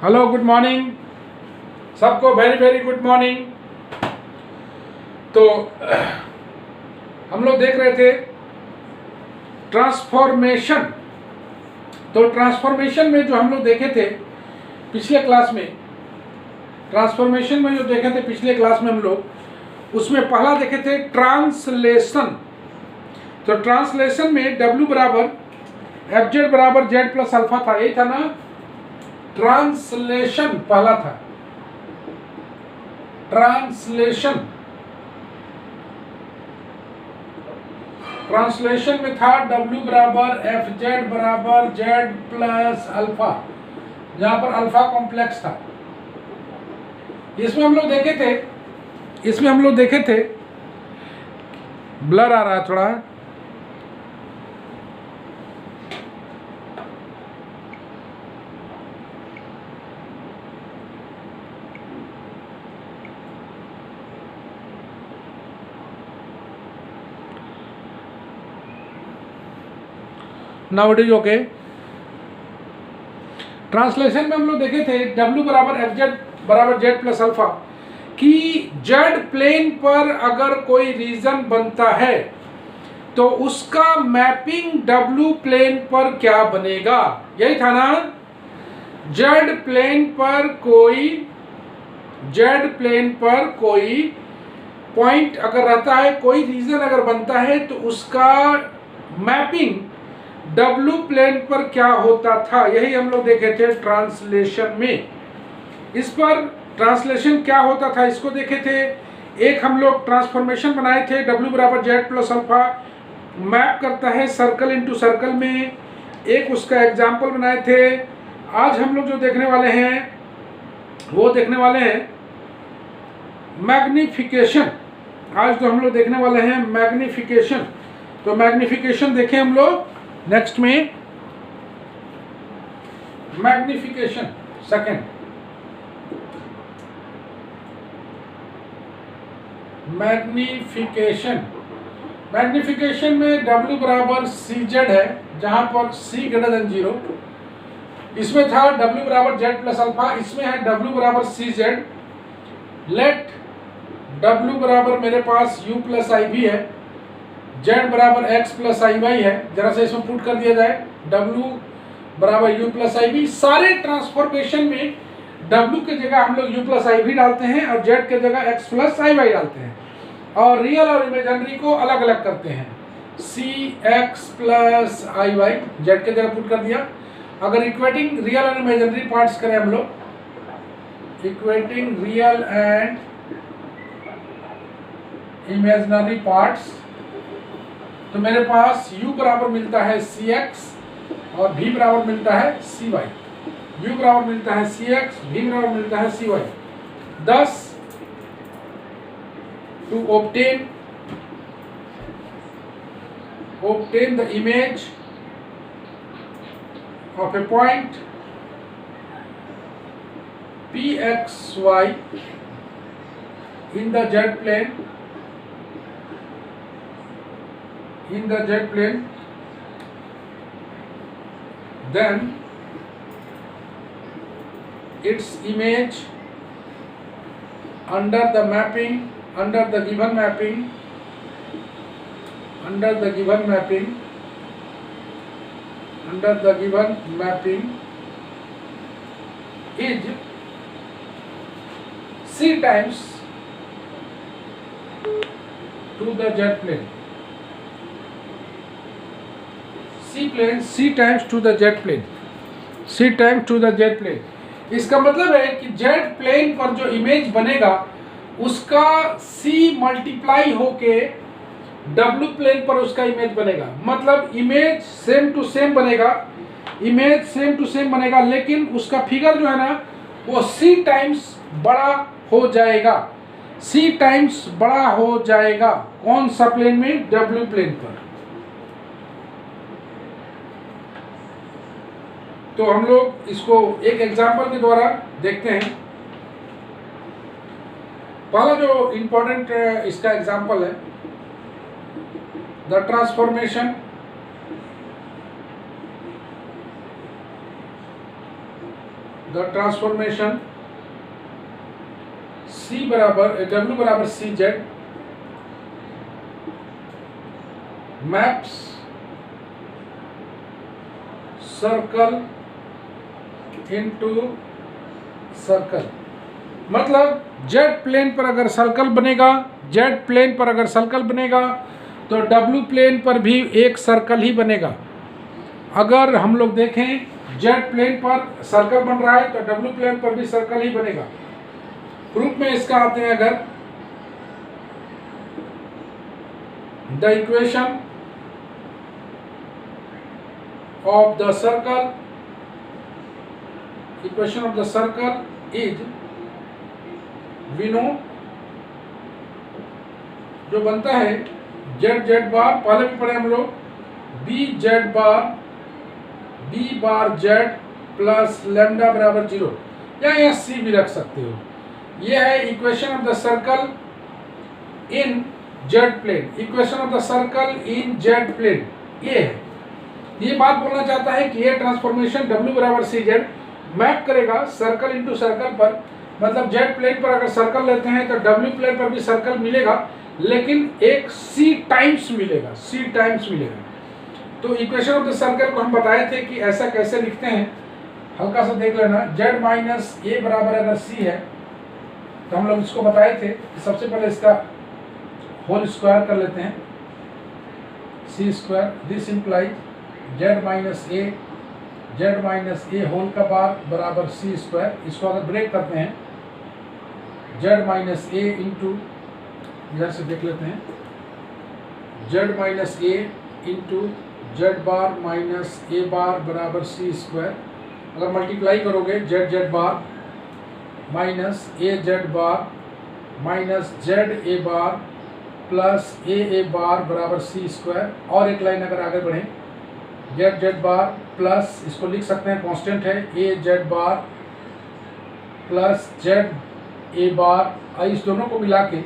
Hello, good morning सबको, very very good morning. तो हम लोग देख रहे थे ट्रांसफॉर्मेशन। तो ट्रांसफॉर्मेशन में जो हम लोग देखे थे पिछले क्लास में, ट्रांसफॉर्मेशन में जो देखे थे पिछले क्लास में हम लोग, उसमें पहला देखे थे ट्रांसलेशन। तो ट्रांसलेशन में W बराबर एफ जेड बराबर जेड प्लस अल्फा था, यही था ना। ट्रांसलेशन पहला था, ट्रांसलेशन। ट्रांसलेशन में था W बराबर एफ जेड बराबर जेड प्लस अल्फा, जहां पर अल्फा कॉम्प्लेक्स था। इसमें हम लोग देखे थे, ब्लर आ रहा है थोड़ा। Now it is okay. Translation में हम लोग देखे थे W बराबर एफ जेड बराबर जेड प्लस अल्फा कि जेड प्लेन पर अगर कोई रीजन बनता है तो उसका मैपिंग W प्लेन पर क्या बनेगा, यही था ना। जेड प्लेन पर कोई पॉइंट अगर रहता है, कोई रीजन अगर बनता है तो उसका मैपिंग W प्लेन पर क्या होता था, यही हम लोग देखे थे ट्रांसलेशन में। इस पर ट्रांसलेशन क्या होता था इसको देखे थे। एक हम लोग ट्रांसफॉर्मेशन बनाए थे, W बराबर जेड प्लस अल्फा मैप करता है सर्कल इनटू सर्कल में, एक उसका एग्जाम्पल बनाए थे। आज हम लोग जो देखने वाले हैं वो देखने वाले हैं मैग्निफिकेशन। आज जो हम लोग देखने वाले हैं मैग्निफिकेशन। तो मैग्निफिकेशन देखें हम लोग नेक्स्ट में, मैग्निफिकेशन सेकंड। मैग्निफिकेशन में W बराबर सी जेड है, जहां पर C ग्रेटर देन 0। इसमें था W बराबर जेड प्लस अल्फा, इसमें है W बराबर सी जेड। लेट W बराबर मेरे पास U प्लस आई भी है, Z बराबर x प्लस आई वाई है। जरा से इसमें पुट कर दिया जाए W बराबर U प्लस आई भी। सारे ट्रांसफॉर्मेशन में W के जगह हम लोग U प्लस आई भी डालते हैं और Z के जगह x प्लस आई वाई डालते हैं, और रियल और इमेजिनरी को अलग अलग करते हैं। सी x plus i Y Z के जगह पुट कर दिया। अगर इक्वेटिंग रियल और इमेजिनरी पार्ट्स करें हम लोग, equating real and imaginary parts, तो मेरे पास U बराबर मिलता है सी एक्स और V बराबर मिलता है सी वाई। U बराबर मिलता है सी एक्स, V बराबर मिलता है सी Y. thus to obtain the image of a point pxy in the z plane, then its image under the given mapping is C times to the Z plane, C times to the Z plane, C times to the Z plane। इसका मतलब है कि Z plane पर जो image बनेगा उसका C multiply होके W plane पर उसका इमेज बनेगा। मतलब इमेज सेम टू सेम बनेगा, लेकिन उसका फिगर जो है ना वो C टाइम्स बड़ा हो जाएगा। कौन सा प्लेन में? W प्लेन पर। तो हम लोग इसको एक एग्जाम्पल के द्वारा देखते हैं। पहला जो इम्पोर्टेंट इसका एग्जाम्पल है, the transformation the transformation C बराबर W बराबर C Z maps circle into circle. मतलब जेड प्लेन पर अगर सर्कल बनेगा, जेड प्लेन पर अगर सर्कल बनेगा तो डब्ल्यू प्लेन पर भी एक सर्कल ही बनेगा। अगर हम लोग देखें जेड प्लेन पर सर्कल बन रहा है तो डब्ल्यू प्लेन पर भी सर्कल ही बनेगा। प्रूफ में इसका आते हैं, अगर the equation of the circle, equation of the circle is, we know, जो बनता है जेड जेड बार, पहले भी पढ़े हम लोग, B Z bar B bar Z plus lambda बराबर 0, या यहाँ सी भी रख सकते हो। ये है equation of the circle in Z plane, equation of the circle in Z plane. ये है, ये बात बोलना चाहता है कि ये ट्रांसफॉर्मेशन W बराबर सी जेड मैप करेगा सर्कल इनटू सर्कल पर। मतलब जेड प्लेन पर अगर सर्कल लेते हैं तो W प्लेन पर भी सर्कल मिलेगा, लेकिन एक C टाइम्स मिलेगा, C टाइम्स मिलेगा। तो इक्वेशन ऑफ द सर्कल को हम बताए थे कि ऐसा कैसे लिखते हैं, हल्का सा देख लेना। जेड माइनस ए बराबर अगर C है तो हम लोग इसको बताए थे कि सबसे पहले इसका होल स्क्वायर कर लेते हैं, C square. This implies Z minus A whole का बार बराबर C स्क्वायर। इसको अगर ब्रेक करते हैं, जेड माइनस ए इंटू, इधर से देख लेते हैं, Z minus A into Z bar minus A bar बराबर C स्क्वायर। अगर मल्टीप्लाई करोगे Z Z bar minus A Z bar minus Z A bar plus A bar बराबर C स्क्वायर। और एक लाइन अगर आगे बढ़ें, जेड जेड बार प्लस, इसको लिख सकते हैं कांस्टेंट है, A Z bar plus Z A bar. इस दोनों को मिला के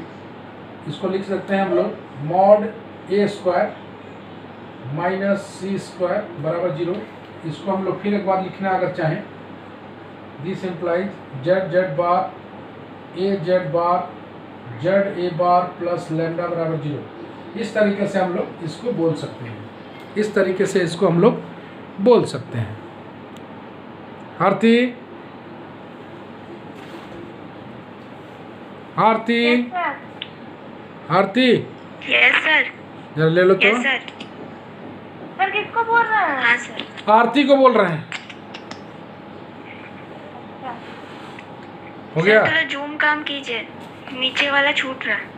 इसको लिख सकते हैं हम लोग मॉड ए स्क्वायर माइनस C स्क्वायर बराबर 0। इसको हम लोग फिर एक बार लिखना अगर चाहें, this implies Z Z bar A Z bar Z A bar plus lambda बराबर 0। इस तरीके से हम लोग इसको बोल सकते हैं, इस तरीके से इसको हम लोग बोल सकते हैं। आरती, आरती, आरती, यस सर। जरा ले लो तो। Yes sir. सर किसको बोल रहे हैं? हाँ सर। आरती को बोल रहे हैं। हो गया? थोड़ा जूम काम कीजिए, नीचे वाला छूट रहा है।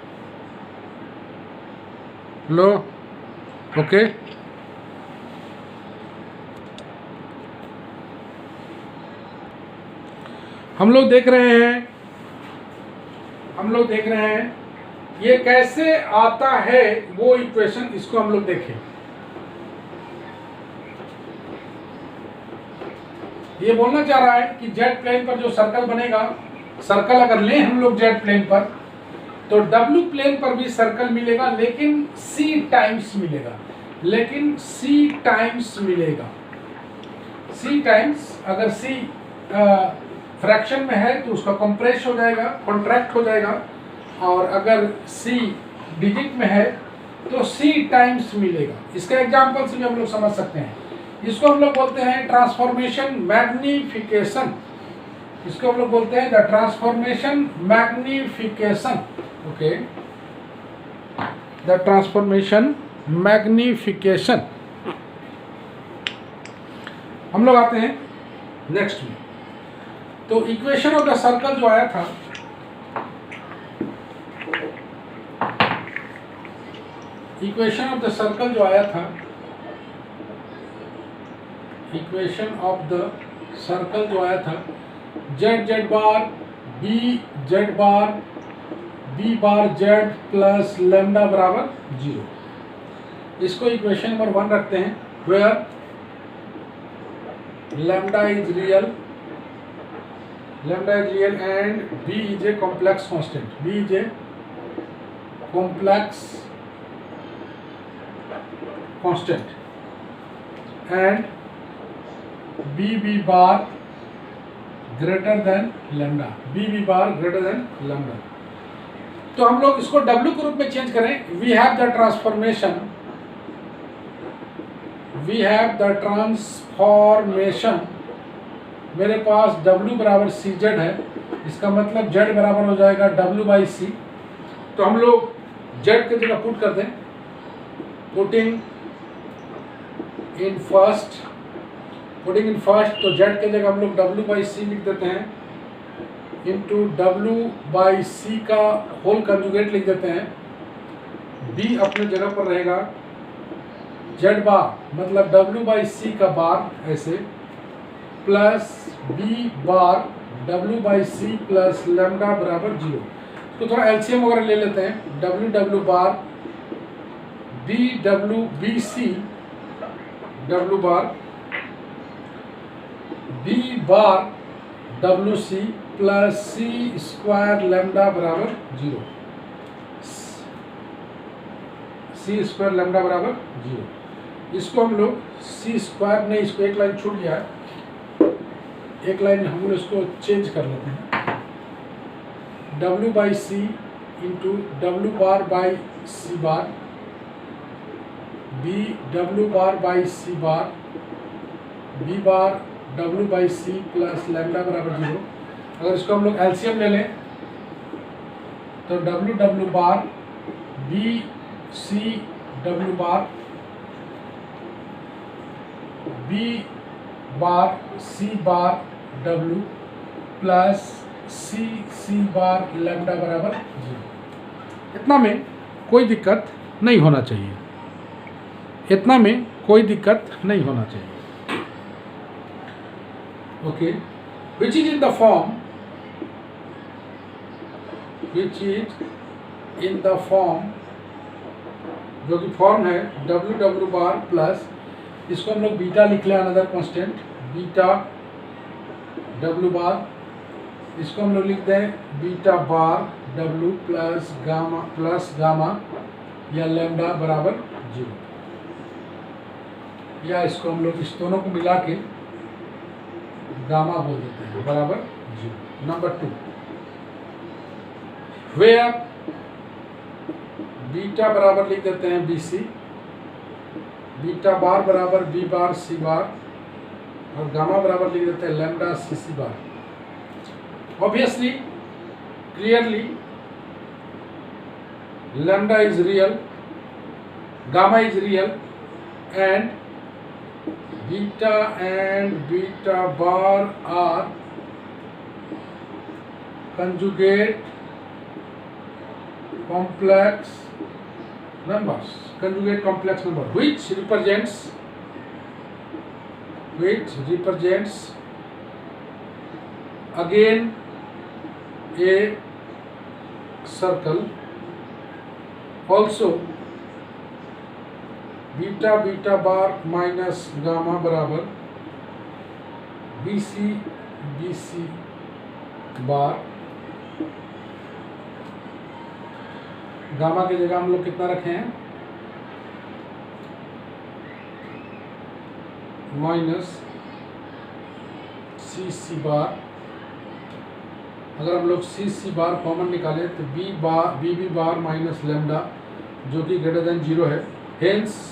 लो, ओके। हम लोग देख रहे हैं ये कैसे आता है वो इक्वेशन, इसको हम लोग देखें। ये बोलना चाह रहा है कि जेड प्लेन पर जो सर्कल बनेगा, सर्कल अगर लें हम लोग जेड प्लेन पर, तो डब्ल्यू प्लेन पर भी सर्कल मिलेगा, लेकिन C टाइम्स मिलेगा, लेकिन C टाइम्स मिलेगा। C टाइम्स, अगर C फ्रैक्शन में है तो उसका कंप्रेस हो जाएगा, कॉन्ट्रैक्ट हो जाएगा, और अगर C डिजिट में है तो C टाइम्स मिलेगा। इसका एग्जांपल से भी हम लोग समझ सकते हैं। इसको हम लोग बोलते हैं ट्रांसफॉर्मेशन मैग्निफिकेशन, इसको हम लोग बोलते हैं the transformation magnification. Okay, the transformation magnification. हम लोग आते हैं नेक्स्ट में। तो इक्वेशन ऑफ द सर्कल जो आया था, इक्वेशन ऑफ द सर्कल जो आया था, इक्वेशन ऑफ द सर्कल जो आया था, Z Z bar B Z bar B bar Z plus lambda बराबर 0। इसको इक्वेशन नंबर 1 रखते हैं, where lambda is real and B is a complex constant, B is a complex constant and B bar greater than lambda, B B bar greater than lambda. तो हम लोग इसको W के रूप में चेंज करें। वी हैव द ट्रांसफॉर्मेशन, मेरे पास W बराबर सी जेड है, इसका मतलब Z बराबर हो जाएगा W बाई सी। तो हम लोग Z की जगह पुट कर दें, पुटिंग इन फर्स्ट, तो Z की जगह हम लोग W बाई सी लिख देते हैं, इंटू W बाई सी का होल कंजुगेट लिख देते हैं। B अपने जगह पर रहेगा, Z बार मतलब W बाई सी का बार ऐसे, plus B bar W by C plus lambda बराबर 0। तो थोड़ा एलसीएम वगैरह ले लेते हैं। W बार B सी W बार B bar W C plus सी स्क्वायर लैम्डा बराबर 0, सी स्क्वायर लैम्डा बराबर 0। इसको हम लोग सी स्क्वायर नहीं, इसको एक लाइन छूट गया है, एक लाइन हम लोग इसको चेंज कर लेते हैं। W by C into W bar by C bar, B W bar by C bar, B bar W by C plus lambda बराबर 0। अगर इसको हम लोग एलसीएम ले लें तो W बार B सी W बार, B बार C बार W प्लस C बार lambda बराबर 0। इतना में कोई दिक्कत नहीं होना चाहिए, इतना में कोई दिक्कत नहीं होना चाहिए। Okay, which is in the form, जो कि फॉर्म है W बार प्लस, इसको हम लोग बीटा लिख लें, अनदर कांस्टेंट बीटा W बार, इसको हम लोग लिख दें बीटा बार W प्लस गामा या लैम्डा बराबर 0, या इसको हम लोग इस दोनों को मिला के गामा बोल देते हैं बराबर 0। नंबर 2, वेयर बीटा बराबर लिख देते हैं BC, बीटा बार बराबर B बार C बार, और गामा बराबर लिख देते हैं lambda CC bar. Obviously clearly lambda is real, gamma is real, and beta bar are conjugate complex numbers, which represents again a circle. Also beta bar minus gamma बराबर BC बार। Gamma की जगह हम लोग कितना रखे हैं, माइनस CC बार। अगर हम लोग CC बार कॉमन निकालें तो BB बार माइनस लैम्डा, जो कि ग्रेटर देन 0 है। Hence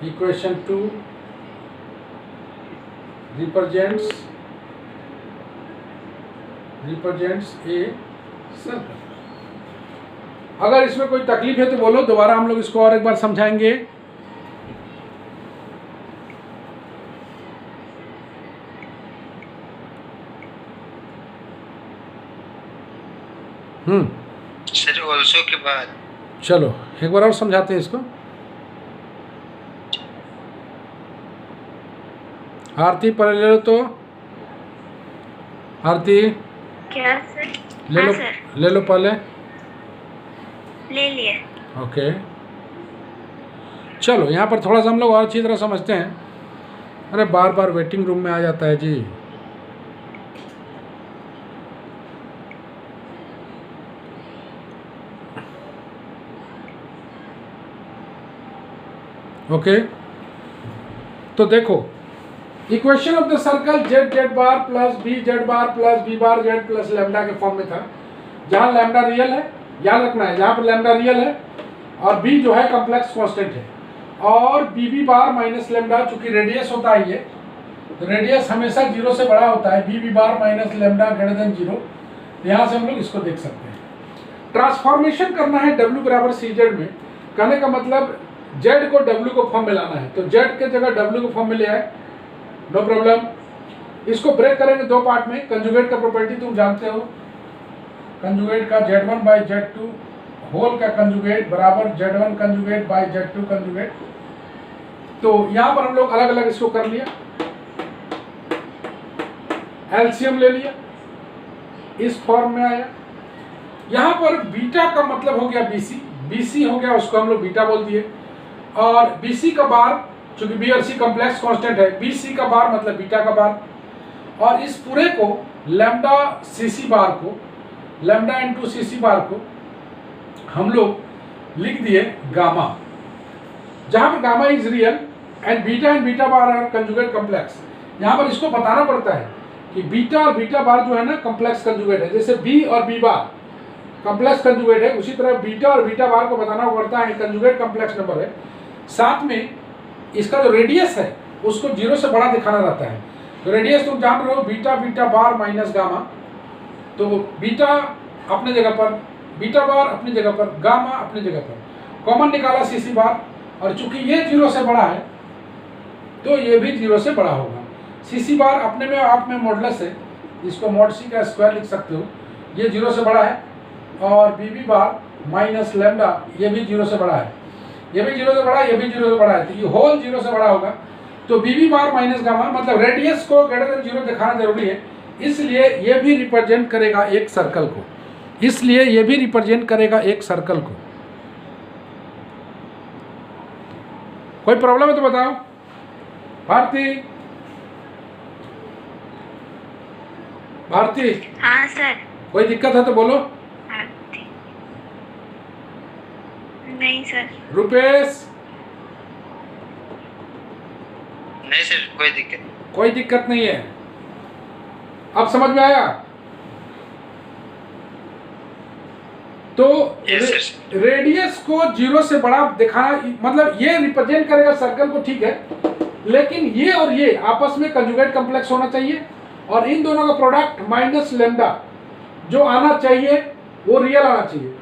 equation 2 represents a circle. अगर इसमें कोई तकलीफ है तो बोलो, दोबारा हम लोग इसको और एक बार समझाएंगे। सर ऑल्सो के बाद चलो एक बार और समझाते हैं इसको। आरती पहले ले लो, तो आरती क्या सर? ले लो, सर ले लो पहले। ले लिए। ओके, चलो यहाँ पर थोड़ा सा हम लोग और अच्छी तरह समझते हैं। अरे बार बार वेटिंग रूम में आ जाता है जी। ओके, तो देखो equation of the circle Z Z bar plus B Z bar plus B bar Z plus lambda के फॉर्म में था, जहां लैम्डा रियल है, याद रखना है, जहां पर लैम्डा रियल है और बी जो है कॉम्प्लेक्स कांस्टेंट है, और B B bar minus lambda, चूंकि रेडियस होता है ये, तो रेडियस हमेशा 0 से बड़ा होता है, B B bar minus lambda greater than 0। यहाँ से हम लोग इसको देख सकते हैं। ट्रांसफॉर्मेशन करना है W बराबर सी जेड में, कहने का मतलब Z को W को फॉर्म में लाना है, तो Z के जगह W को फॉर्म में ले आए, नो प्रॉब्लम। इसको ब्रेक करेंगे दो पार्ट में। कंजुगेट का प्रॉपर्टी तुम जानते हो, कंजुगेट का Z1 बाई Z2 होल का कंजुगेट बराबर Z1 conjugate by Z2 conjugate. तो यहाँ पर हम लोग अलग अलग इसको कर लिया, एलसीएम ले लिया, इस फॉर्म में आया। यहाँ पर बीटा का मतलब हो गया BC, BC हो गया, उसको हम लोग बीटा बोल दिए, और BC का बार, चूंकि B और C कॉम्प्लेक्स कांस्टेंट है, BC का बार मतलब बीटा का बार, और इस पूरे को लैम्डा CC बार को, लैम्डा इंटू CC बार को हम लोग लिख दिए गामा, जहां पर gamma is real and beta bar are conjugate complex. यहाँ पर इसको बताना पड़ता है कि बीटा और बीटा बार जो है ना कॉम्प्लेक्स कंजुगेट है, जैसे B और B बार कॉम्प्लेक्स कंजुगेट है, उसी तरह बीटा और बीटा बार को बताना पड़ता है कंजुगेट कॉम्प्लेक्स नंबर है। साथ में इसका जो रेडियस है उसको 0 से बड़ा दिखाना रहता है। तो रेडियस तुम जान रहे हो, beta beta bar minus gamma, तो बीटा अपने जगह पर, बीटा बार अपनी जगह पर, गामा अपनी जगह पर, कॉमन निकाला CC बार, और चूंकि ये 0 से बड़ा है तो ये भी 0 से बड़ा होगा। CC बार अपने में आप में मॉडुलस है, इसको मॉड C का स्क्वायर लिख सकते हो, ये 0 से बड़ा है, और BB बार माइनस लैम्डा ये भी 0 से बड़ा है, ये भी 0 से बड़ा है, ये भी 0 से बड़ा है, तो ये होल 0 से बड़ा होगा। तो BB बार माइनस गामा मतलब रेडियस को ग्रेटर देन 0 दिखाना जरूरी है, इसलिए ये भी रिप्रेजेंट करेगा एक सर्कल को, इसलिए ये भी रिप्रेजेंट करेगा एक सर्कल को। कोई प्रॉब्लम है तो बताओ भारती। भारती, हाँ सर। कोई दिक्कत है तो बोलो। नहीं सर। रुपेश, नहीं सर, कोई दिक्कत नहीं है। अब समझ में आया? तो रेडियस को 0 से बड़ा दिखाना, मतलब ये रिप्रेजेंट करेगा सर्कल को, ठीक है, लेकिन ये और ये आपस में कंजुगेट कॉम्प्लेक्स होना चाहिए, और इन दोनों का प्रोडक्ट माइनस लैम्डा जो आना चाहिए वो रियल आना चाहिए।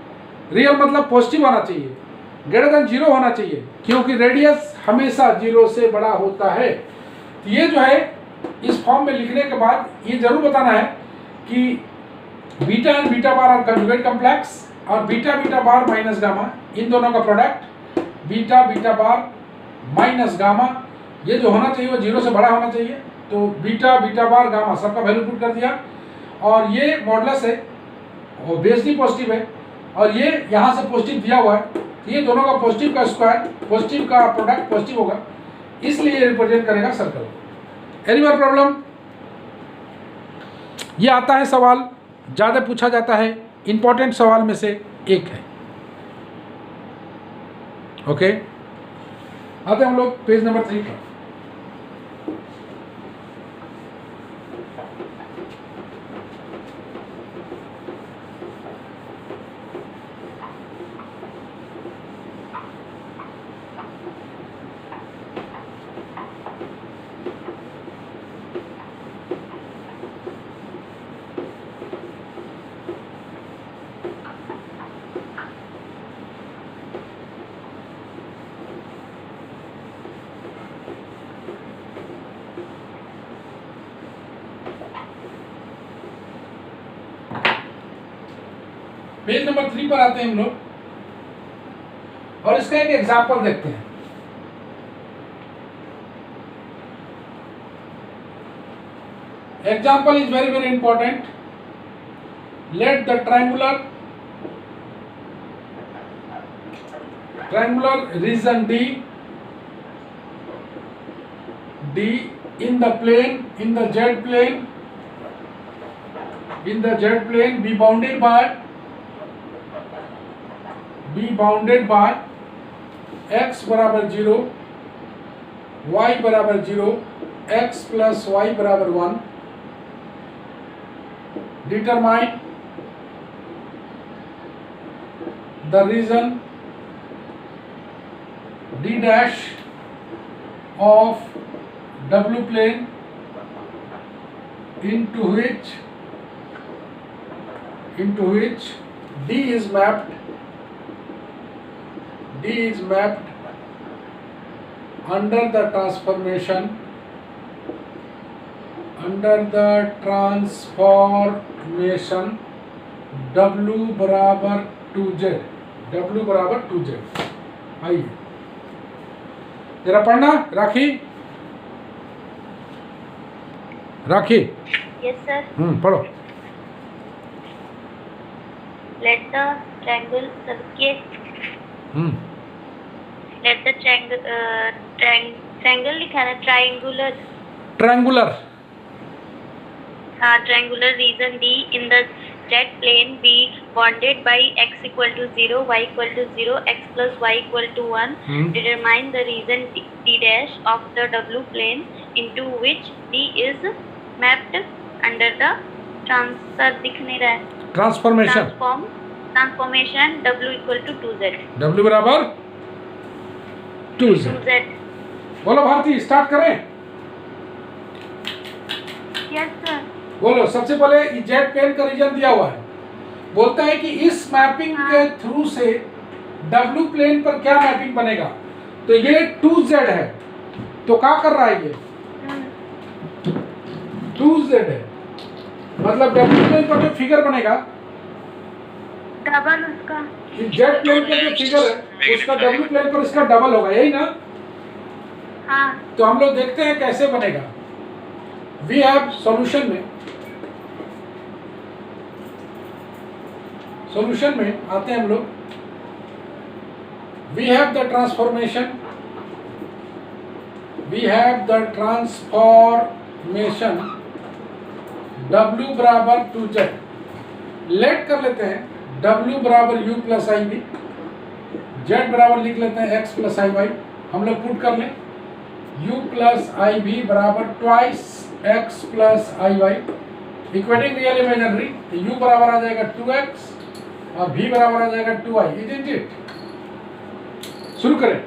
रियल मतलब पॉजिटिव आना चाहिए, ग्रेटर देन 0 होना चाहिए, क्योंकि रेडियस हमेशा 0 से बड़ा होता है। तो ये जो है इस फॉर्म में लिखने के बाद ये जरूर बताना है कि beta and beta bar are conjugate complex, और beta beta bar minus gamma, इन दोनों का product beta beta bar minus gamma, ये जो होना चाहिए वो 0 से बड़ा होना चाहिए। तो बीटा बीटा बार गामा सबका वैल्यू पुट कर दिया, और ये मॉडुलस है और बेस भी पॉजिटिव है, और ये यहाँ से पॉजिटिव दिया हुआ है, तो ये दोनों का पॉजिटिव का स्क्वायर, पॉजिटिव का प्रोडक्ट पॉजिटिव होगा, इसलिए ये रिप्रेजेंट करेगा सर्कल। Any more problem? ये आता है सवाल, ज़्यादा पूछा जाता है, इंपॉर्टेंट सवाल में से एक है। ओके, आते हम लोग पेज नंबर 3 पर। पेज नंबर 3 पर आते हैं हम लोग, और इसका एक एग्जाम्पल देखते हैं। Example is very very important. Let the triangular region D in the plane, in the Z plane be bounded by x बराबर 0, y बराबर 0 x plus y बराबर 1, determine the region d dash of W plane into which D is mapped under the transformation W बराबर 2z, W बराबर 2z। आइए जरा पढ़ना राखी। Yes sir. पढ़ो। Let the triangle subject. Let the triangle लिखा है triangular region D in the z plane be bounded by x equal to 0, y equal to 0, x plus y equal to 1. Determine the region D dash of the W plane into which D is mapped under the transformation W equal to 2z. W बराबर 2z। बोलो Bharti, start करें। Yes sir. बोलो। सबसे पहले Z plane का reason दिया हुआ है, बोलता है कि इस मैपिंग के थ्रू से डब्ल्यू प्लेन पर क्या मैपिंग बनेगा। तो ये 2z है, तो क्या कर रहा है ये 2z है, मतलब डब्ल्यू प्लेन पर जो फिगर बनेगा डबल उसका जेड प्लेन पे जो फिगर है उसका डब्ल्यू प्लेन पर इसका डबल होगा, यही ना। हाँ। तो हम लोग देखते हैं कैसे बनेगा। वी हैव सॉल्यूशन में आते हैं हम लोग। We have the transformation W बराबर 2z। लेट कर लेते हैं W बराबर u plus i b, z बराबर लिख लेते हैं x प्लस आई वाई। हम लोग पुट कर लें u प्लस आई बी बराबर twice x plus i Y. Equating real imaginary, तो u बराबर आ जाएगा 2x और v बराबर आ जाएगा 2i। Isn't it? शुरू करें।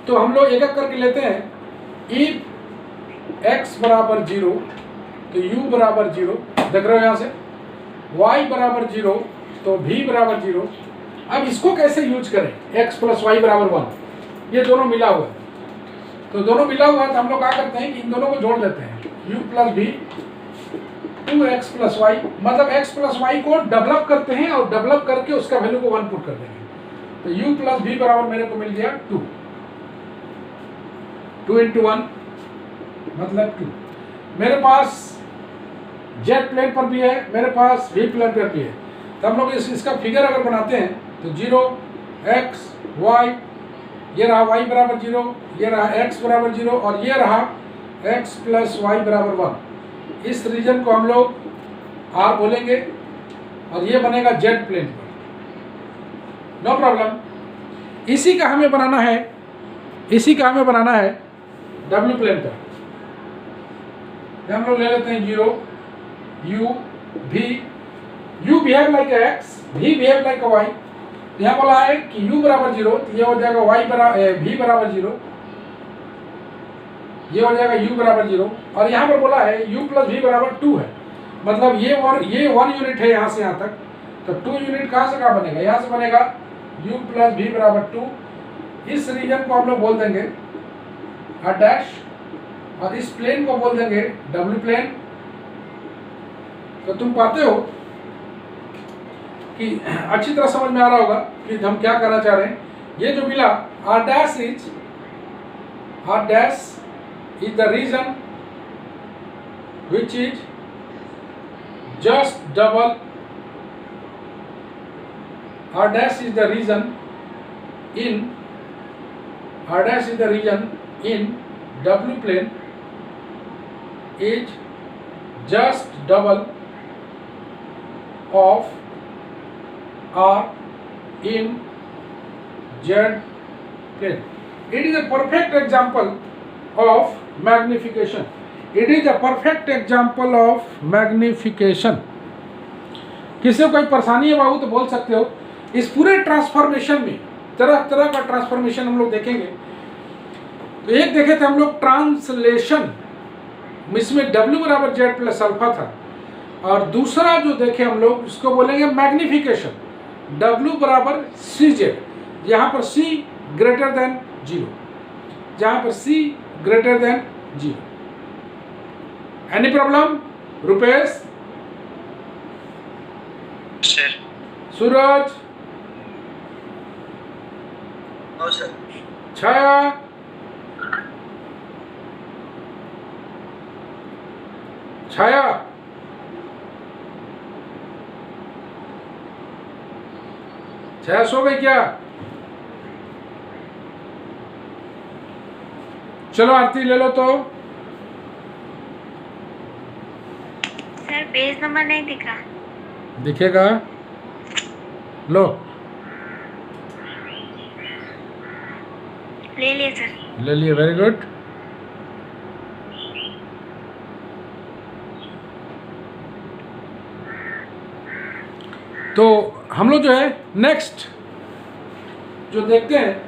तो हम लोग एक एक करके लेते हैं। if x बराबर 0 तो u बराबर 0, देख रहे हो यहाँ से। y बराबर 0 तो v बराबर 0। अब इसको कैसे यूज करें? x प्लस वाई बराबर 1, ये दोनों मिला हुआ है। तो दोनों मिला हुआ है तो हम लोग क्या करते हैं कि इन दोनों को जोड़ देते हैं। u plus v 2x plus y, मतलब x प्लस वाई को डेवलप करते हैं और डेवलप करके उसका वैल्यू को 1 पुट कर देंगे। तो u प्लस v बराबर मेरे को मिल गया 2 into 1 मतलब 2। मेरे पास जेड प्लेन पर भी है, मेरे पास v प्लेन पर भी है। तो हम लोग इसका फिगर अगर बनाते हैं तो 0 x y, ये रहा y बराबर 0, ये रहा x बराबर 0 और ये रहा x प्लस वाई बराबर 1। इस रीजन को हम लोग r बोलेंगे और ये बनेगा जेड प्लेन पर, नो प्रॉब्लम। इसी का हमें बनाना है W प्लेन पर। हम लोग ले लेते हैं 0 u v, u behave like x, v behave like y। यहाँ बोला है कि u बराबर 0 तो ये हो जाएगा y बराबर v बराबर 0, ये हो जाएगा u बराबर 0। और यहाँ पर बोला है u प्लस v बराबर 2 है, मतलब ये 1 यूनिट है यहाँ से यहाँ तक। तो 2 यूनिट कहाँ से कहाँ बनेगा? यहाँ से बनेगा u प्लस v बराबर 2। इस रीजन को हम लोग बोल देंगे r डैश और इस प्लेन को बोल देंगे W प्लेन। तो तुम पाते हो कि अच्छी तरह समझ में आ रहा होगा कि हम क्या करना चाह रहे हैं। ये जो मिला r dash is the region which is just double, r dash is the region in W plane is just double of r in Z plane. It is a perfect example of magnification. It is a perfect example of magnification. किसी को कोई परेशानी है बाबू तो बोल सकते हो। इस पूरे ट्रांसफॉर्मेशन में तरह तरह का ट्रांसफॉर्मेशन हम लोग देखेंगे। तो एक देखे थे हम लोग ट्रांसलेशन, इसमें W बराबर जेड प्लस अल्फा था, और दूसरा जो देखे हम लोग इसको बोलेंगे मैग्निफिकेशन, W बराबर सी जेड, यहाँ पर C ग्रेटर देन 0, जहाँ पर C greater than 0। Any problem Rupesh? Sir. Suraj? No sir. Chhaya? Chhaya? Chhaya सो गई क्या? चलो आरती ले लो तो। सर पेज नंबर नहीं दिख रहा। दिखेगा, लो ले लिए सर। ले लिए, वेरी गुड। तो हम लोग जो है नेक्स्ट जो देखते हैं,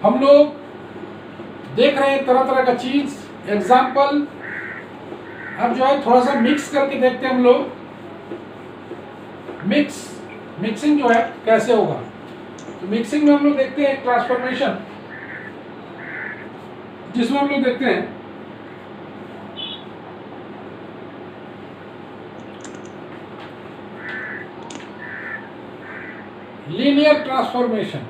हम लोग देख रहे हैं तरह तरह का चीज, एग्जाम्पल। अब जो है थोड़ा सा मिक्स करके देखते हैं हम लोग, मिक्सिंग जो है कैसे होगा। तो मिक्सिंग में हम लोग देखते हैं एक ट्रांसफॉर्मेशन, जिसमें हम लोग देखते हैं लीनियर ट्रांसफॉर्मेशन।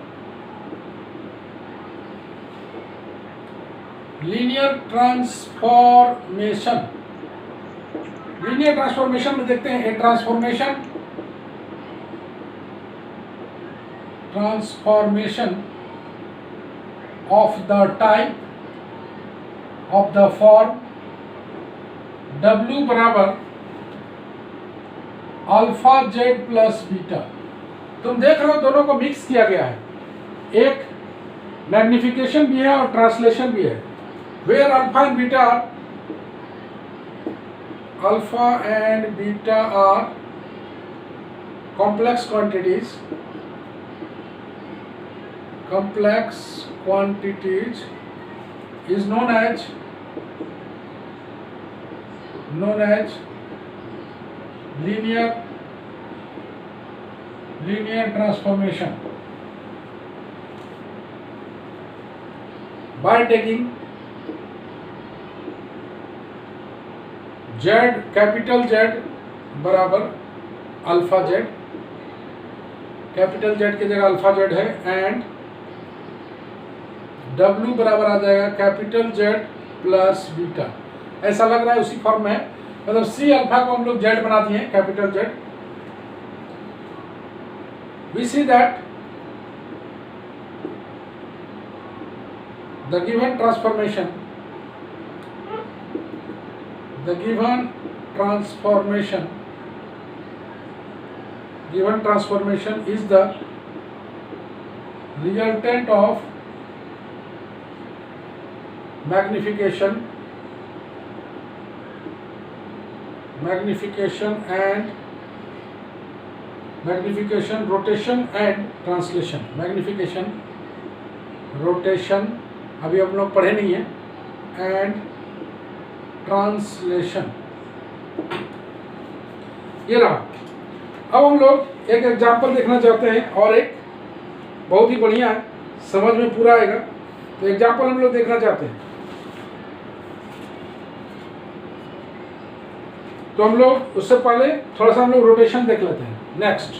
लीनियर ट्रांसफॉर्मेशन में देखते हैं a transformation of the type of the form W बराबर अल्फा जेड प्लस बीटा। तुम देख रहे हो दोनों को मिक्स किया गया है, एक मैग्निफिकेशन भी है और ट्रांसलेशन भी है। Where alpha and beta are complex quantities is known as linear transformation by taking capital Z बराबर अल्फा जेड, कैपिटल Z की जगह अल्फा जेड है, एंड W बराबर आ जाएगा कैपिटल Z प्लस बीटा। ऐसा लग रहा है उसी फॉर्म में है, मतलब C अल्फा को हम लोग Z बना दिए हैं, capital Z। We see that the given transformation is the resultant of magnification rotation and translation। Magnification rotation अभी हम लोग पढ़े नहीं है, एंड ट्रांसलेशन। ये रहा। अब हम लोग एक एग्जाम्पल देखना चाहते हैं, और एक बहुत ही बढ़िया है, समझ में पूरा आएगा। तो एग्जाम्पल हम लोग देखना चाहते हैं, तो हम लोग उससे पहले थोड़ा सा हम लोग रोटेशन देख लेते हैं। नेक्स्ट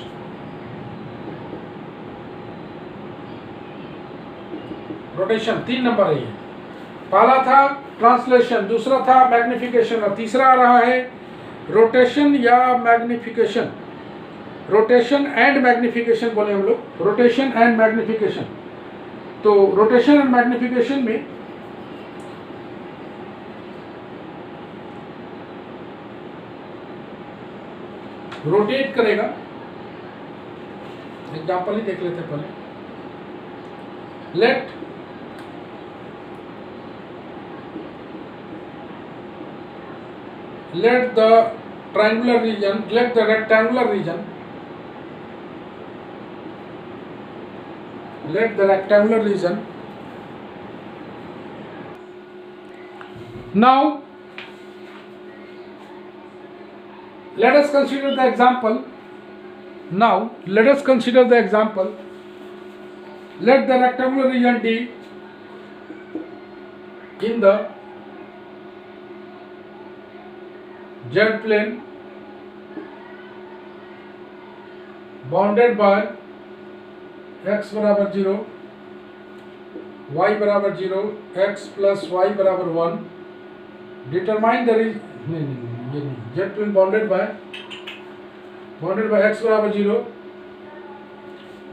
रोटेशन 3 नंबर है ये। पहला था ट्रांसलेशन, दूसरा था मैग्निफिकेशन, और तीसरा आ रहा है रोटेशन या मैग्निफिकेशन। रोटेशन एंड मैग्निफिकेशन बोले हम लोग, रोटेशन एंड मैग्निफिकेशन। तो रोटेशन एंड मैग्निफिकेशन में रोटेट करेगा। एग्जाम्पल ही देख लेते हैं पहले। Let let the triangular region, let the rectangular region, let the rectangular region. Now let us consider the example. Now let us consider the example. Let the rectangular region D in the Z plane bounded by x बराबर 0, y बराबर 0, x plus y बराबर 1. Determine the Z plane bounded by x बराबर 0,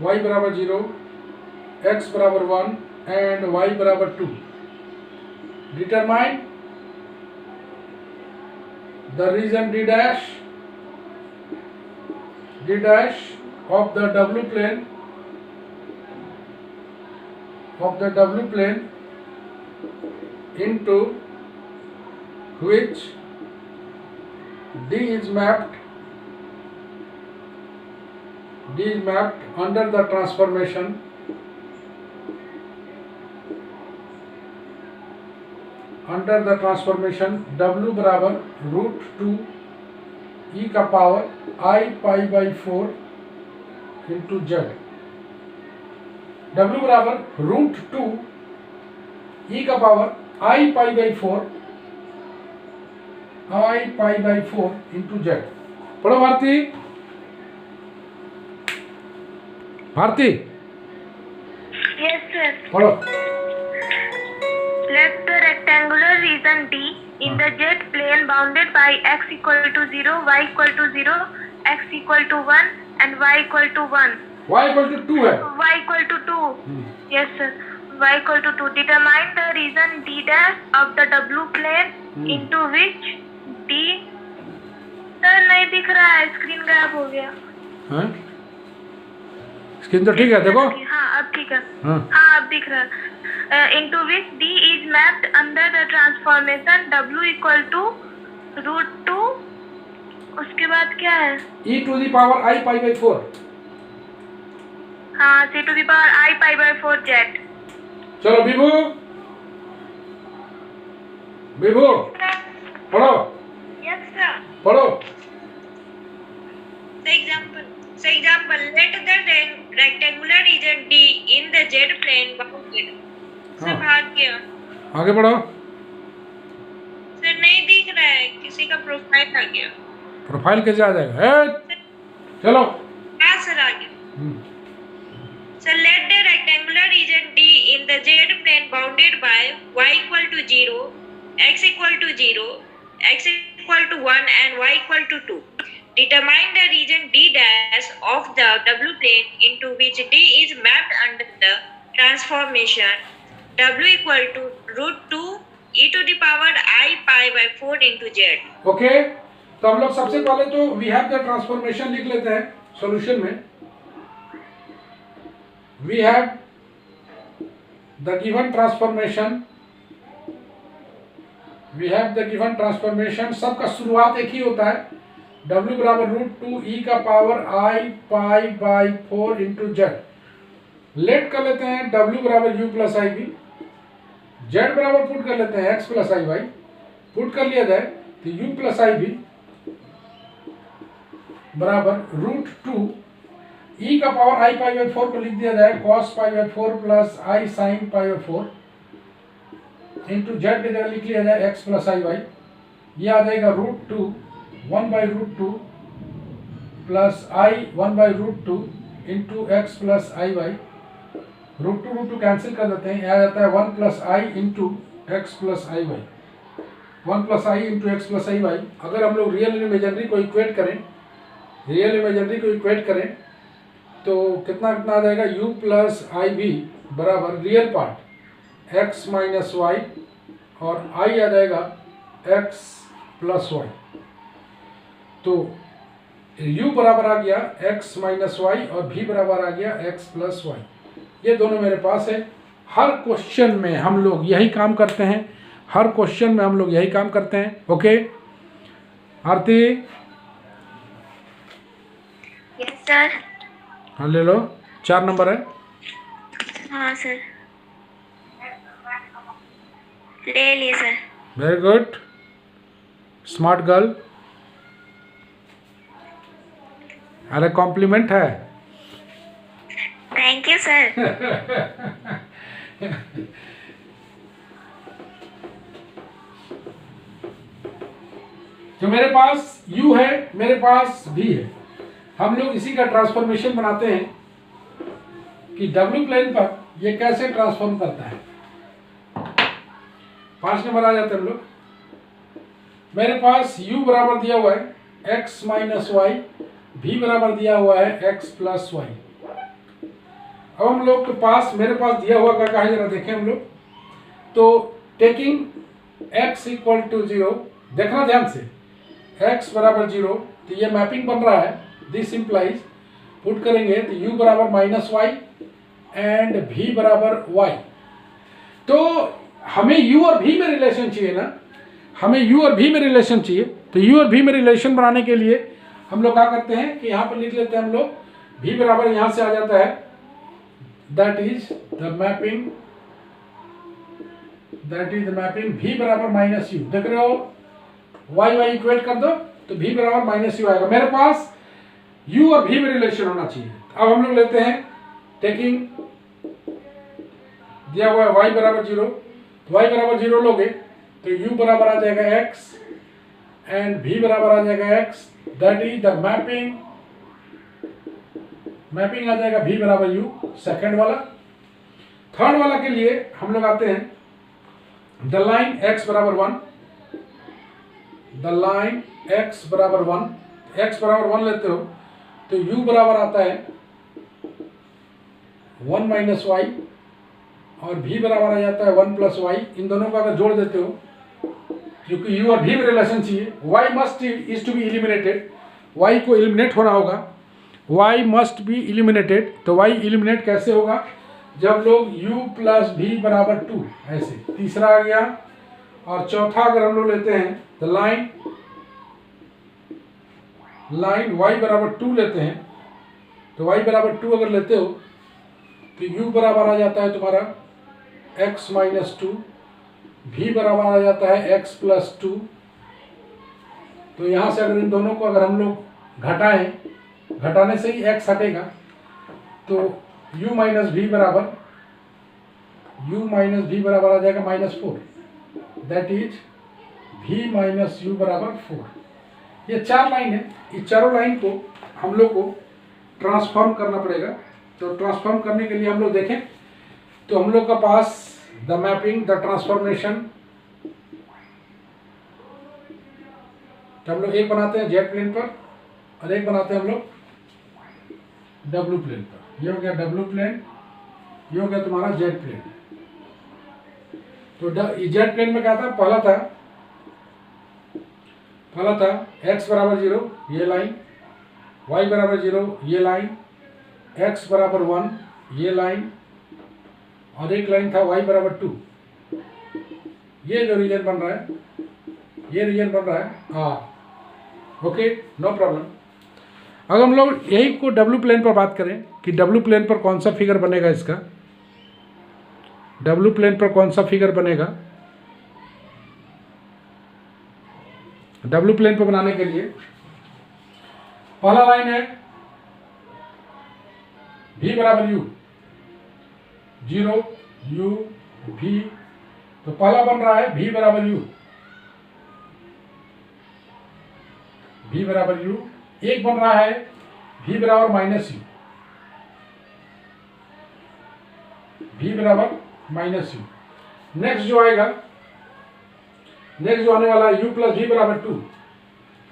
y बराबर 0, x बराबर 1 and y बराबर 2. Determine the region D dash of the W plane into which D is mapped under the transformation W बराबर √2 e का power I pi by 4 into Z. W बराबर √2 e का power I pi by 4 into Z. पढ़ो Bharti Yes, sir. पढ़ो. Let the rectangular region D in the Z plane bounded by x equal to 0, y equal to 0, x equal to 1 and y equal to 1. Y equal to 2 है. Y equal to 2. Yes, sir. Y equal to 2. Determine the region D dash of the W plane into which D. Sir नहीं दिख रहा है, screen गायब हो गया. हैं? Screen तो ठीक है, देखो. हाँ अब ठीक है. हाँ. हाँ अब दिख रहा है. Into which D is mapped under the transformation W equal to √2. उसके बाद क्या है? E to the power I pi by 4. हाँ, C to the power I pi by 4 Z. चलो विभू पढ़ो. Yes sir. पढ़ो. So example, let the rectangular region D in the Z plane bounded. हाँ. भाग गया. आगे पढ़ो. सर नहीं दिख रहा है, किसी का प्रोफाइल आ गया. प्रोफाइल कैसे आ जाएगा? चलो. हाँ सर आ गया. So let the rectangular region D in the Z plane bounded by y equal to 0, x equal to 0, x equal to 1 and y equal to 2. Determine the region D dash of the W plane into which D is mapped under the transformation W equal to √2 e to the power I pi by 4 into Z. Okay, तो हम लोग सबसे पहले तो we have the transformation लिख लेते हैं solution में. We have the given transformation. सबका शुरुआत एक ही होता है. W बराबर √2 e का power I pi by 4 into Z. Let कर लेते हैं W बराबर U plus i b. Z बराबर पुट कर लेते हैं x plus i y. Put कर लिया जाए तो U प्लस आई बी बराबर √2 e का पावर I पाई बाई 4 को लिख दिया जाए cos pi by 4 plus I sine pi by 4 into Z की जगह लिख लिया जाए x प्लस आई वाई. ये आ जाएगा √2 1 by √2 plus I 1 by √2 into x plus i y. √2 cancel कर देते हैं. आ जाता है 1 plus i into x plus i y. 1 plus i into x plus i y. अगर हम लोग रियल इमेजिनरी को इक्वेट करें तो कितना आ जाएगा? u प्लस आई बी बराबर real part x minus y और i आ जाएगा x प्लस वाई. तो u बराबर आ गया x माइनस वाई और v बराबर आ गया x प्लस वाई. ये दोनों मेरे पास है. हर क्वेश्चन में हम लोग यही काम करते हैं. ओके, आरती, यस सर। हाँ ले लो, 4 नंबर है। हाँ सर, ले लिए sir. Very good, smart girl. अरे कॉम्प्लीमेंट है। Thank you sir. तो मेरे पास u है, मेरे पास v है। हम लोग इसी का ट्रांसफॉर्मेशन बनाते हैं कि w प्लेन पर ये कैसे ट्रांसफॉर्म करता है। 5 नंबर आ जाते हैं हम लोग। मेरे पास u बराबर दिया हुआ है x माइनस वाई, v बराबर दिया हुआ है x प्लस वाई। अब हम लोग के पास, मेरे पास दिया हुआ क्या है जरा देखें हम लोग। तो टेकिंग x इक्वल टू 0, देखना ध्यान से, x बराबर 0, तो ये मैपिंग बन रहा है। दिस इंप्लाइज, पुट करेंगे तो u बराबर माइनस वाई एंड v बराबर y। तो हमें u और v में रिलेशन चाहिए ना, हमें u और v में रिलेशन चाहिए। तो u और v में रिलेशन बनाने के लिए हम लोग क्या करते हैं कि यहाँ पर लिख लेते हैं हम लोग, v बराबर यहाँ से आ जाता है, that is the mapping v बराबर माइनस यू। देख रहे हो, y y इक्वेट कर दो तो v बराबर माइनस यू आएगा। मेरे पास u और v में रिलेशन होना चाहिए। अब हम लोग लेते हैं, टेकिंग दिया हुआ है y बराबर 0, y बराबर 0 लोगे तो u बराबर आ जाएगा x एंड v बराबर आ जाएगा x, that is the mapping आ जाएगा v बराबर u, सेकेंड वाला। थर्ड वाला के लिए हम लोग आते हैं, द लाइन x बराबर 1, द लाइन x बराबर 1, x बराबर 1 लेते हो तो u बराबर आता है 1 माइनस वाई और v बराबर आ जाता है 1 प्लस वाई। इन दोनों को अगर जोड़ देते हो, क्योंकि u और v में रिलेशन चाहिए, y must is to be eliminated, y को इलिमिनेट होना होगा, y मस्ट बी इलिमिनेटेड। तो y इलिमिनेट कैसे होगा, जब लोग u प्लस v बराबर 2, ऐसे। तीसरा आ गया, और चौथा अगर हम लोग लेते हैं तो लाइन y बराबर 2 लेते हैं, तो y बराबर 2 अगर लेते हो तो u बराबर आ जाता है तुम्हारा x माइनस 2, v बराबर आ जाता है x प्लस 2। तो यहाँ से अगर इन दोनों को अगर हम लोग घटाएं, घटाने से ही x हटेगा, तो u माइनस v बराबर आ जाएगा -4, that is v minus u बराबर 4। ये 4 लाइन है, इस चारों लाइन को हम लोग को ट्रांसफॉर्म करना पड़ेगा। तो ट्रांसफॉर्म करने के लिए हम लोग देखें तो हम लोग का पास द मैपिंग, द ट्रांसफॉर्मेशन, तो हम लोग एक बनाते हैं जेड प्लेन पर और एक बनाते हैं हम लोग डब्ल्यू प्लेन पर। ये हो गया डब्ल्यू प्लेन, ये हो गया तुम्हारा जेड प्लेन। तो जेड प्लेन में क्या था, पहला था x बराबर 0, ये लाइन, y बराबर 0, ये लाइन, x बराबर 1, ये लाइन, और एक लाइन था y बराबर 2। ये जो रीजन बन रहा है, ये रीजन बन रहा है ओके, नो प्रॉब्लम। अगर हम लोग यही को डब्ल्यू प्लेन पर बात करें कि डब्ल्यू प्लेन पर कौन सा फिगर बनेगा, इसका डब्ल्यू प्लेन पर कौन सा फिगर बनेगा, डब्ल्यू प्लेन पर बनाने के लिए पहला लाइन है v बराबर u, 0 u v, तो पहला बन रहा है v बराबर u, v बराबर u। एक बन रहा है v बराबर माइनस u, v बराबर माइनस यू। नेक्स्ट जो आएगा, नेक्स्ट जो आने वाला है u प्लस v बराबर 2,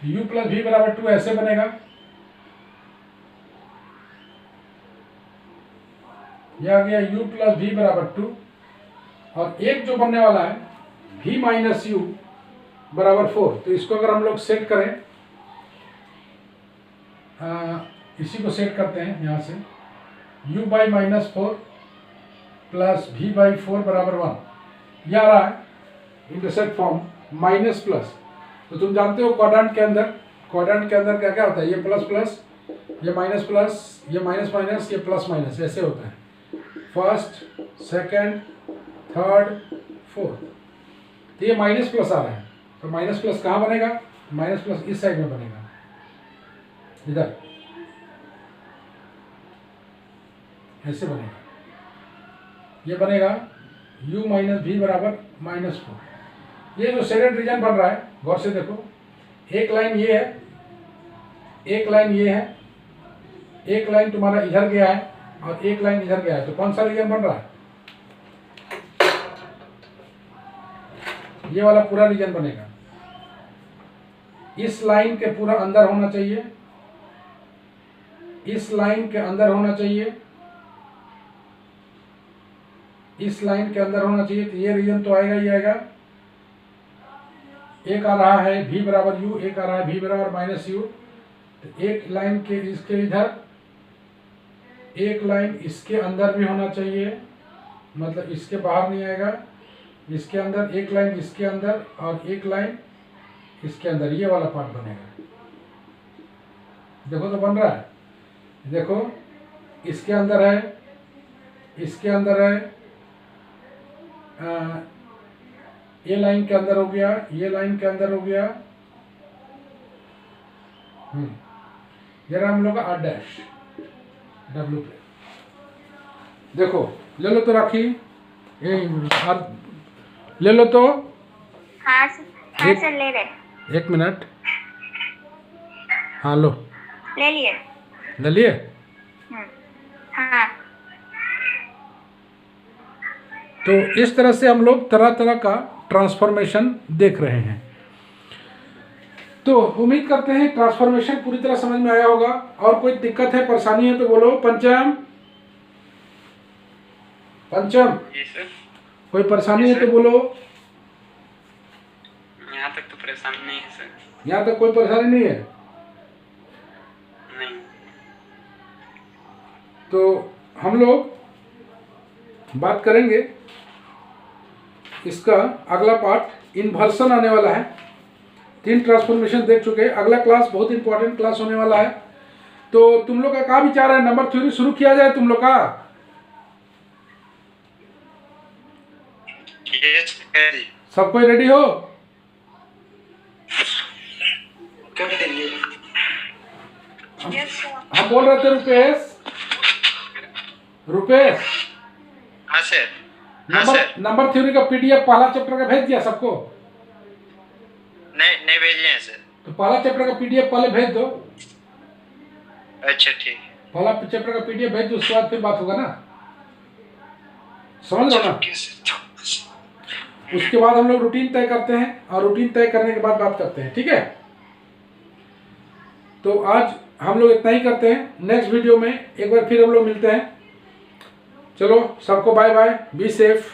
u प्लस v बराबर 2 ऐसे बनेगा, यह आ गया u प्लस v बराबर 2। और एक जो बनने वाला है v माइनस यू बराबर 4, तो इसको अगर हम लोग सेट करें, इसी को सेट करते हैं यहाँ से, u by minus 4 plus v by 4 बराबर 1, यह आ रहा है इंटरसेप्ट फॉर्म माइनस प्लस। तो तुम जानते हो क्वाड्रेंट के अंदर क्या क्या होता है, ये प्लस प्लस, ये माइनस प्लस, ये माइनस माइनस, ये प्लस माइनस, ऐसे होता है। फर्स्ट, सेकंड, थर्ड, फोर्थ, तो ये माइनस प्लस आ रहा है, तो माइनस प्लस कहाँ बनेगा, माइनस प्लस इस साइड में बनेगा, इधर ऐसे बनेगा, ये बनेगा u माइनस भी बराबर -4। ये जो शेडेड रीजन बन रहा है, गौर से देखो, एक लाइन ये है, एक लाइन ये है, एक लाइन तुम्हारा इधर गया है और एक लाइन इधर गया है, तो कौन सा रीजन बन रहा है, ये वाला पूरा रीजन बनेगा। इस लाइन के पूरा अंदर होना चाहिए, इस लाइन के अंदर होना चाहिए, इस लाइन के अंदर होना चाहिए, तो ये रीजन तो आएगा ही आएगा। एक आ रहा है v बराबर u, एक आ रहा है v बराबर -u, तो एक लाइन के इसके इधर, एक लाइन इसके अंदर भी होना चाहिए, मतलब इसके बाहर नहीं आएगा, इसके अंदर एक लाइन, इसके अंदर और एक लाइन इसके अंदर, ये वाला पार्ट बनेगा। देखो तो बन रहा है, देखो इसके अंदर है, इसके अंदर है, ये लाइन के अंदर हो गया, ये लाइन के अंदर हो गया, ये रहा हम लोग का R डैश W पे। देखो ले लो तो राखी, ले लो तो, हाँ सर ले रहे, एक मिनट, हाँ लो, ले लिए। ले लिए। हाँ, तो इस तरह से हम लोग तरह तरह का ट्रांसफॉर्मेशन देख रहे हैं। तो उम्मीद करते हैं ट्रांसफॉर्मेशन पूरी तरह समझ में आया होगा। और कोई दिक्कत है, परेशानी है तो बोलो। पंचम, पंचम, जी सर। कोई परेशानी है तो बोलो। यहाँ तक तो परेशानी नहीं है सर। यहाँ तक कोई परेशानी नहीं है? नहीं। तो हम लोग बात करेंगे, इसका अगला पार्ट इन्वर्सन आने वाला है। 3 ट्रांसफॉर्मेशन देख चुके हैं, अगला क्लास बहुत इंपॉर्टेंट क्लास होने वाला है। तो तुम लोग का क्या विचार है, नंबर थ्योरी शुरू किया जाए तुम लोग का? सब कोई रेडी हो? हम बोल रहे थे रुपेश, हाँ सर। हाँ सर। नंबर थ्योरी का PDF पहला चैप्टर का भेज दिया सबको? नहीं भेजे हैं सर। तो पहला चैप्टर का PDF पहले भेज दो। अच्छा ठीक है। पहला चैप्टर का PDF भेज दो, उसके बाद फिर बात होगा ना, समझ रहे हो ना? उसके बाद हम लोग रूटीन तय करते हैं और रूटीन तय करने के बाद बात करते हैं, ठीक है? तो आज हम लोग इतना ही करते हैं, नेक्स्ट वीडियो में एक बार फिर हम लोग मिलते हैं। चलो सबको बाय बाय, बी सेफ।